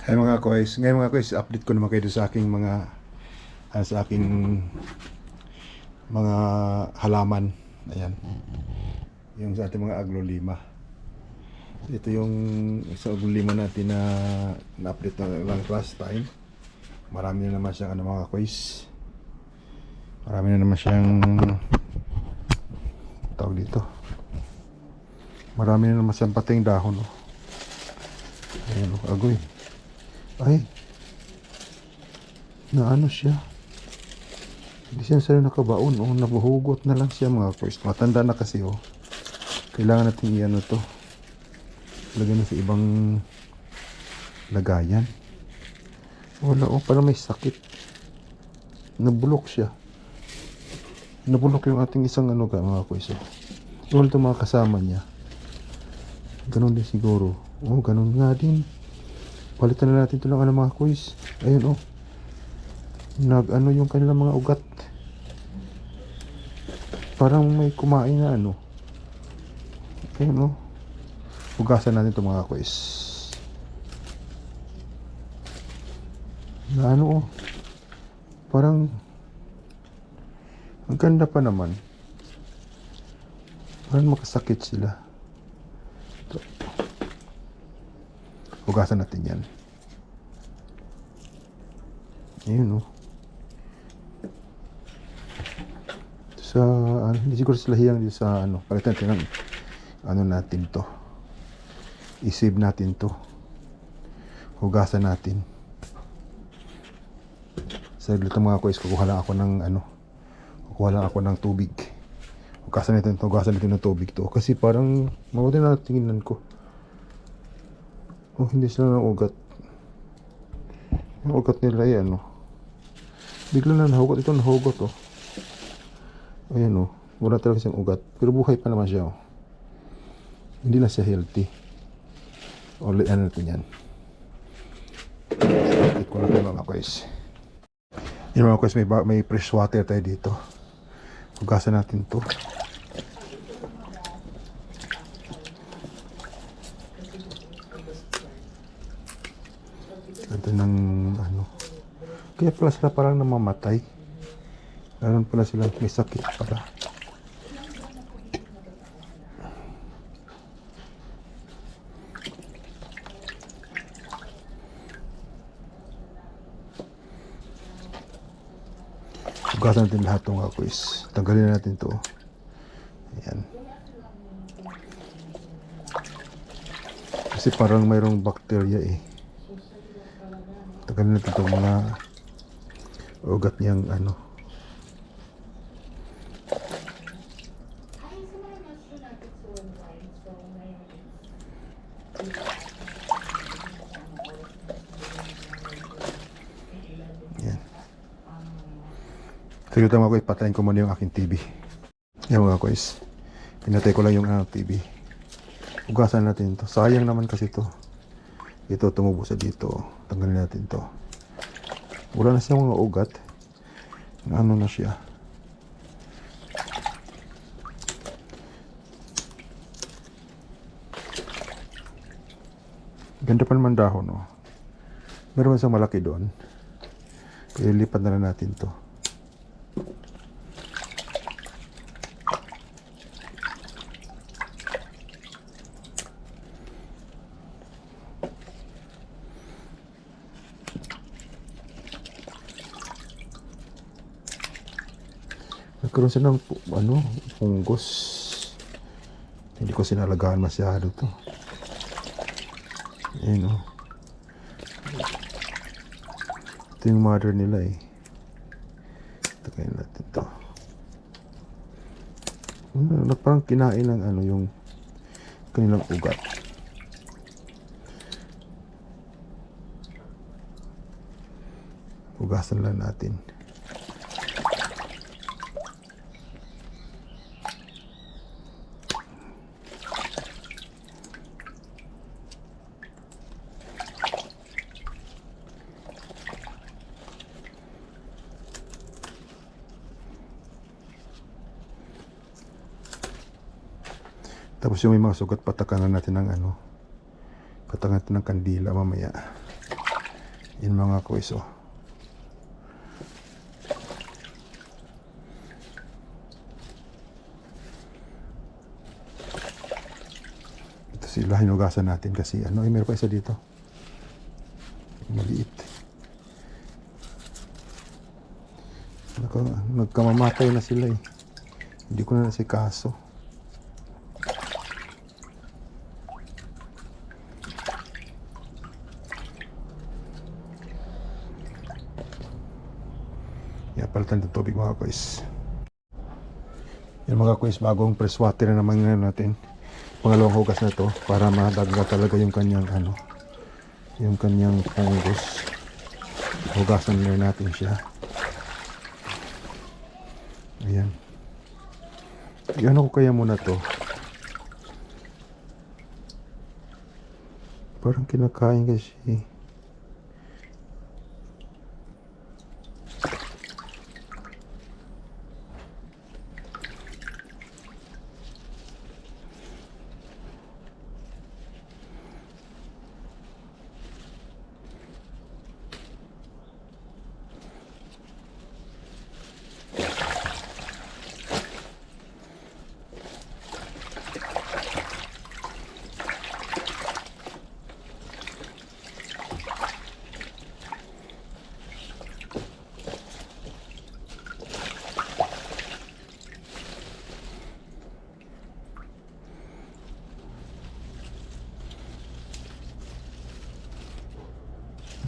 Ay mga kois, ngayon mga kois, update ko naman kayo sa aking mga sa aking mga halaman. Ayan. Yung sa ating mga aglolima. Ito yung sa aglolima natin na na-update na lang last time. Marami na naman siyang ano mga kois. Marami na naman siyang tawag dito. Marami na naman siyang pating dahon. Oh. Ayan, oh, agoy. Ay, na ano siya. Hindi siya sa'yo nakabaon. Oh, nabuhugot na lang siya mga kois. Matanda na kasi oh. Kailangan natin i-ano to. Lagyan na sa ibang lagayan. Wala oh, parang may sakit. Nabulok siya. Nabulok yung ating isang ano ka mga kois. Yung ito mga kasama niya. Ganun din siguro. Oh, ganun nga din. Palitan na natin ito ng ano mga kois. Ayun oh. Nag-ano yung kanilang mga ugat. Parang may kumain na ano. Ayun oh. Hugasan natin ito mga kois. Na ano oh. Parang ang ganda pa naman. Parang makasakit sila. Ito. Hugasan natin yan. Ayun oh. Sa hindi siguro sila hiyang dito sa ano. Palitan natin ng ano natin to. I-save natin to. Hugasan natin. Sa dito mga kois, kukuha lang ako ng ano. Kukuha lang ako ng tubig. Hugasan natin ng tubig to. Kasi parang mabuti na tingnan ko. Oh, hindi sila ng ugat. Yung ugat nila ay ano. Bigla na nahugot. Ito nahugot oh. Ayan oh. Wala talaga siyang ugat. Pero buhay pa naman siya oh. Hindi na siya healthy. Ulit ano natin yan. Update ko na tayo mga guys. Yung mga guys, may fresh water tayo dito. Hugasan natin to. Ito ng ano. Kaya pala sila parang namamatay. Meron pala sila may sakit pala. Hugasan natin lahat ng mga kuis. Tanggalin natin to. Ayan. Kasi parang mayroong bacteria eh. Tanggalin natin itong mga ugat niyang ano. Ayan. Sige mga kuis, patayin ko muna yung aking TV. Yan mga kuis. Pinatay ko lang yung TV. Hugasan natin to. Sayang naman kasi to. Ito tumubo sa dito. Tanggalin natin to. Wala na siyang mga ugat. Ano na siya. Ganda pa naman dahon oh. Meron isang malaki doon. Kaya lipat na lang natin to. Nagkaroon siya ng ano, fungus. Hindi ko sinalagaan masyado to. Ayan o. Ito yung mother nila eh. Takayin natin to. Parang kinain ng ano yung kanilang ugat. Hugasan lang natin. Tapos yung may mga sugat, patakan natin ng ano, patakan natin ng kandila mamaya. Yun mga quiz, oh. Ito sila, hinugasan natin kasi ano, meron pa isa dito. Maliit. Nagkamamatay na sila eh. Hindi ko na nasikaso. Yan, palitan ng tubig mga quiz. Yan mga quiz, bagong press water na naman natin. Pangalawang hugas na to para madagga talaga yung kanyang ano, yung kanyang fungus. Hugasan na natin siya. Ayan. Ano ko kaya muna to? Parang kinakain kasi.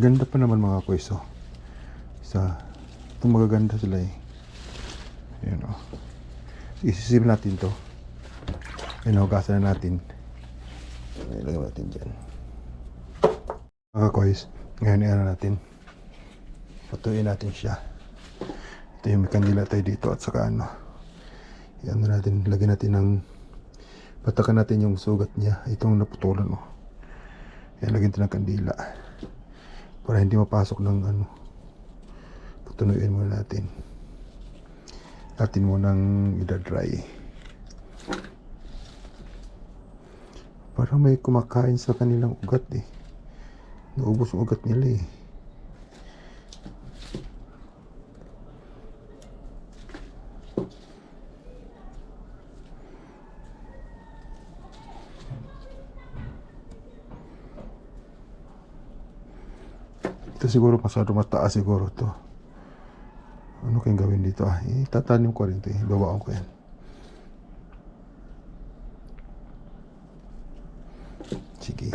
Ganda pa naman mga kweso. Itong magaganda sila eh. Ayan o. Isisip natin to. Hinugasan na natin. Ilagay natin dyan. Mga kweso, ngayon i-ano natin. Patuloy natin siya. Ito yung may kandila tayo dito at saka ano. I-ano natin, lagyan natin ng patakan natin yung sugat niya. Itong naputulan o. Ayan, lagyan natin ng kandila. Para hindi mapasok ng ano. Patunuin muna natin. Natin munang idadry. Parang may kumakain sa kanilang ugat eh. Naubos yung ugat nila eh. Ito siguro masyado mataas siguro to. Ano kayong gawin dito ah? Tatanim ko rin ito eh. Babaan ko yan. Sige.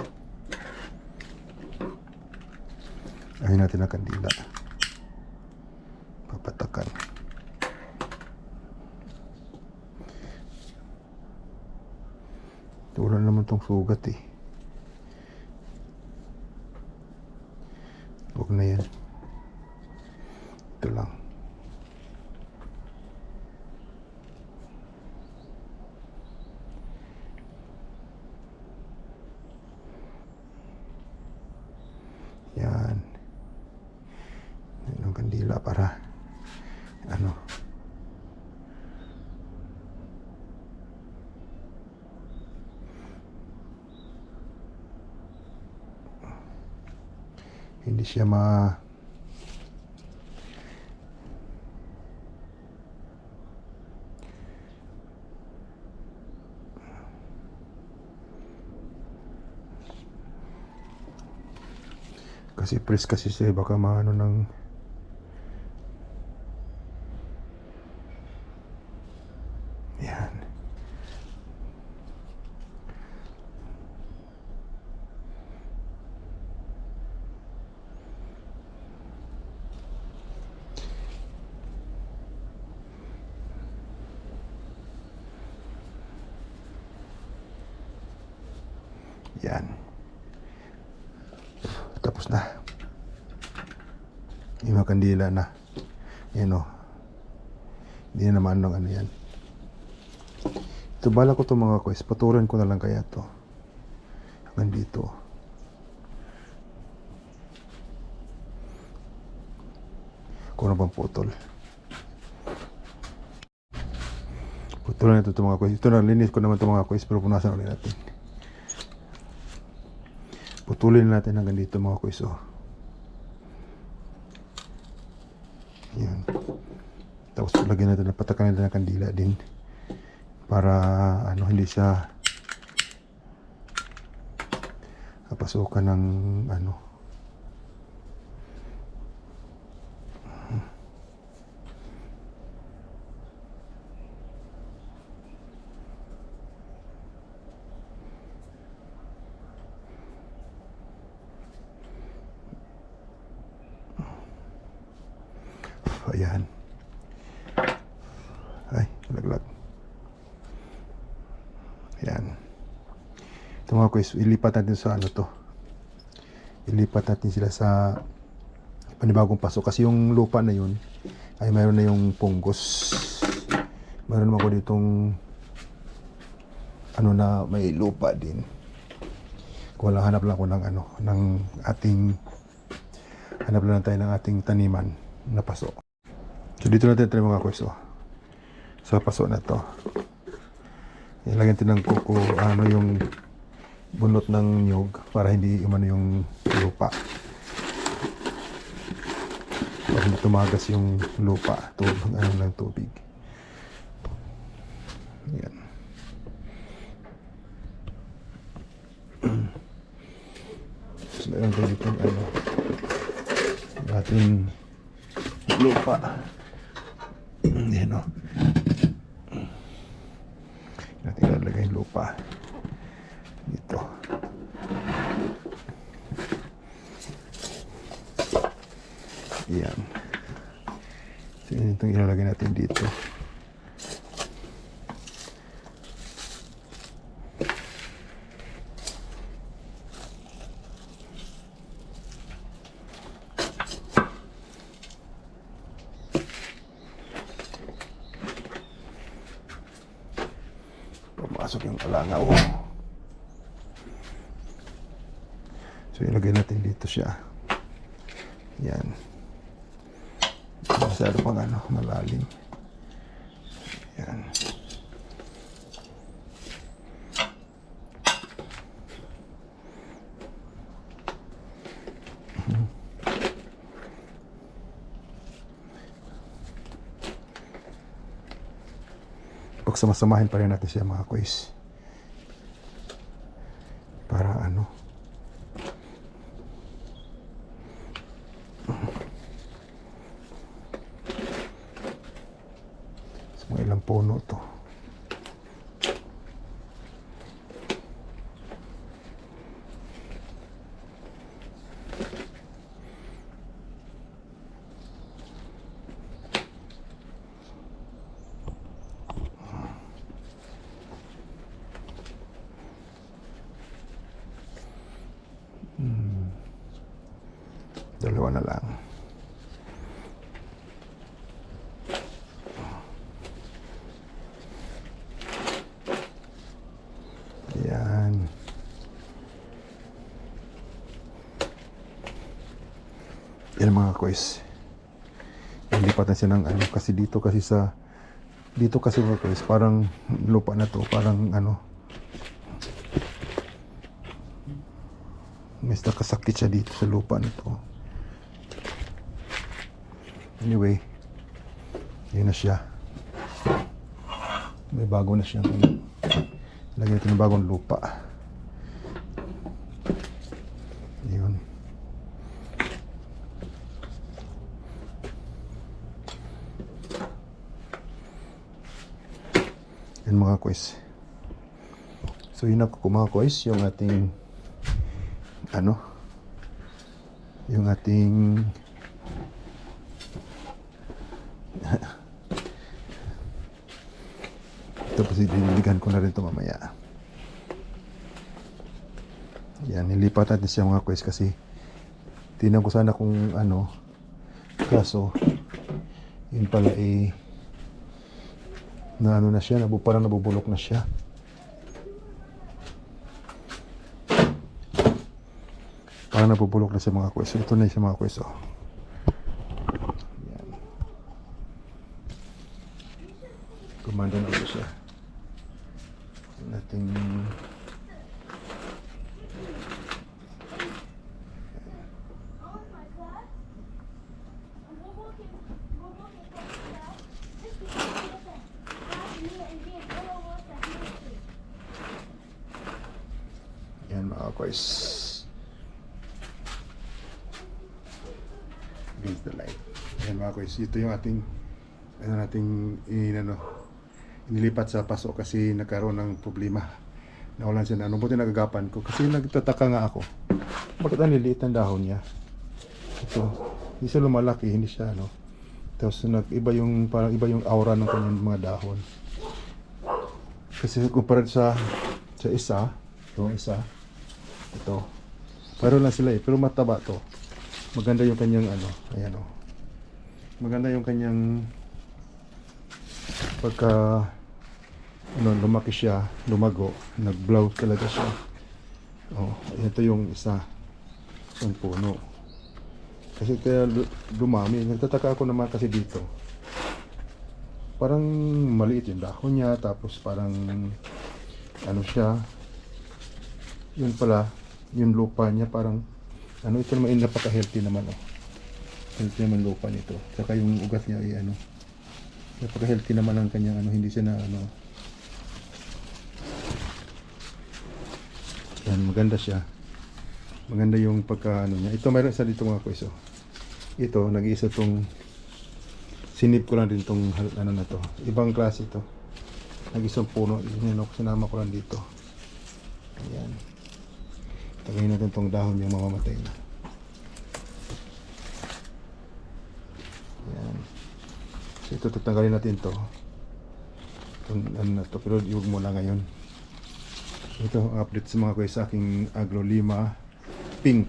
Ayun natin ang kandila. Papatakan. Wala naman tong sugat eh. Huwag na yan. Ito lang. Yan. Yan ang kandila para ano. Hindi siya kasi press kasi siya baka maano ng yan. Yan. Tapos na. Yung mga kandila na. Yan o. Hindi na naman ng ano yan. Ito bala ko to mga quest. Patulan ko na lang kaya to. Hanggang dito. Kung ano bang putol. Putulan ito mga quest. Ito na linis ko naman ito mga quest. Pero punasan ulit natin. Putulin natin hanggang dito mga quiz oh. Yan. Tapos lagyan natin, patakan natin ng kandila din para ano, hindi siya kapasukan ng ano. Ayan. Ay, laglag. Ayan. Ito mga kuys, ilipat natin sa ano to. Ilipat natin sila sa panibagong paso. Kasi yung lupa na yun, ay mayroon na yung punggos. Mayroon naman ko ditong ano na may lupa din. Kung wala, hanap lang ako ng ano, ng ating, hanap lang tayo ng ating taniman na paso. So dito natin tayo mga kuys, sa paso na to. Ilagyan natin ng kuko, ano yung bunot ng nyog para hindi umano yung lupa. Para hindi tumagas yung lupa, ano ng tubig. Yan. So meron tayo dito ano, ating lupa. Yan o. Natin ilalagay yung lupa dito. Yan. So yun itong ilalagay natin dito. Pumasok yung kalangaw. So ilagay natin dito siya. Yan. Masyado pang ano, malalim. Yan. Pagsamasamahin pa rin natin siya mga kuys. Para ano, sa mga ilang puno to. Dalawa na lang. Ayan. Yan mga kuys. Ilipat na siya ng ano, kasi dito kasi sa dito kasi mga kuys, parang lupa na to, parang ano, may nakasakit siya dito sa lupa na to. Anyway, yun na siya. May bago na siya. Lagyan natin ng bagong lupa. Yun. Yan mga kuys. So yun ako mga kuys, yung ating ano, yung ating tapos idiligan ko na rin ito mamaya. Yan, nilipat natin siya mga kuys kasi tingnan ko sana kung ano, kaso yun pala na ano na siya, parang nabubulok na siya. Parang nabubulok na siya mga kuys. So, ito na siya mga kuys. Yan. Gumanda na siya. Nating guys. Against the light. Ayan mga guys, ito yung ating inilipat sa paso kasi nagkaroon ng problema. Nawalan siya na ano, buti nagagapan ko kasi nagtataka nga ako. Bakit ang liliit ng dahon niya? Ito, hindi siya lumalaki, hindi siya ano. Tapos parang iba yung aura ng kanyang mga dahon. Kasi kumpara sa isa, yung isa, ito. Pareho lang sila pero mataba to. Maganda yung kanyang ano, ayan o. Maganda yung kanyang pagka lumaki siya, lumago, nag-blow talaga siya. Oh, ito yung isa. Yung puno. Kasi kaya dumami. Nagtataka ako naman kasi dito. Parang maliit yung dahon niya. Tapos parang ano siya. Yun pala. Yung lupa niya parang ito naman napaka-healthy naman. Oh. Healthy naman lupa nito. Saka yung ugat niya ay napaka-healthy naman ang kanyang hindi siya na yan, maganda siya. Maganda yung pagka niya. Ito mayroon isa dito mga kuiso. Ito, nag-iisa tong sinip ko lang din tong na to. Ibang klase ito. Nag-isang puno. Sinama ko lang dito. Ayan. Tagayin natin tong dahon yung mamamatay na. Ayan. So ito, tatanggalin natin to. Itong na to. Pero iwag muna ngayon. Ito ang update sa mga kuya sa aking Aglolema Pink.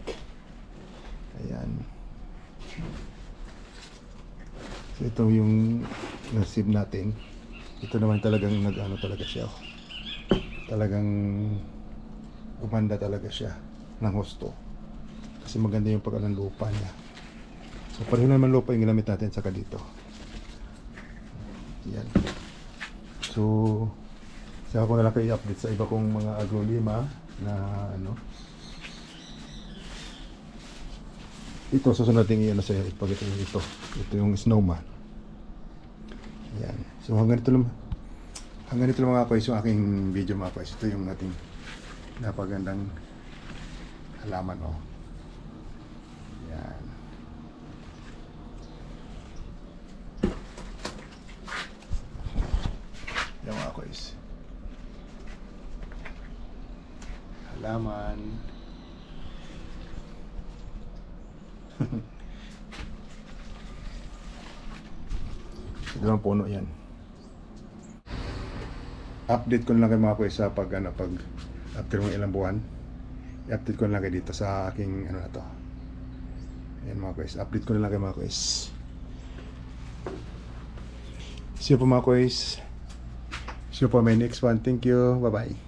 Ayan. So ito yung nasib natin. Ito naman talagang talaga siya. Talagang gumanda talaga siya ng husto. Kasi maganda yung pagka ng lupa niya. So pareho naman lupa yung ginamit natin saka dito. Ayan. So saka ko na lang kayo update sa iba kong mga Aglolema na ito susunod natin sa pag ito yung snowman. Yan. So hanggang ito lang mga guys yung aking video mga guys. Ito yung ating napagandang halaman yan. Yan mga guys. Halaman. Ito ang puno yan. Update ko na lang kayo mga kuya sa pag after mga ilang buwan. I-update ko na lang kayo dito sa aking na to. Ayan mga kuya. Update ko na lang kayo mga kuya. See you po mga kuya. See you po my next one. Thank you. Bye bye.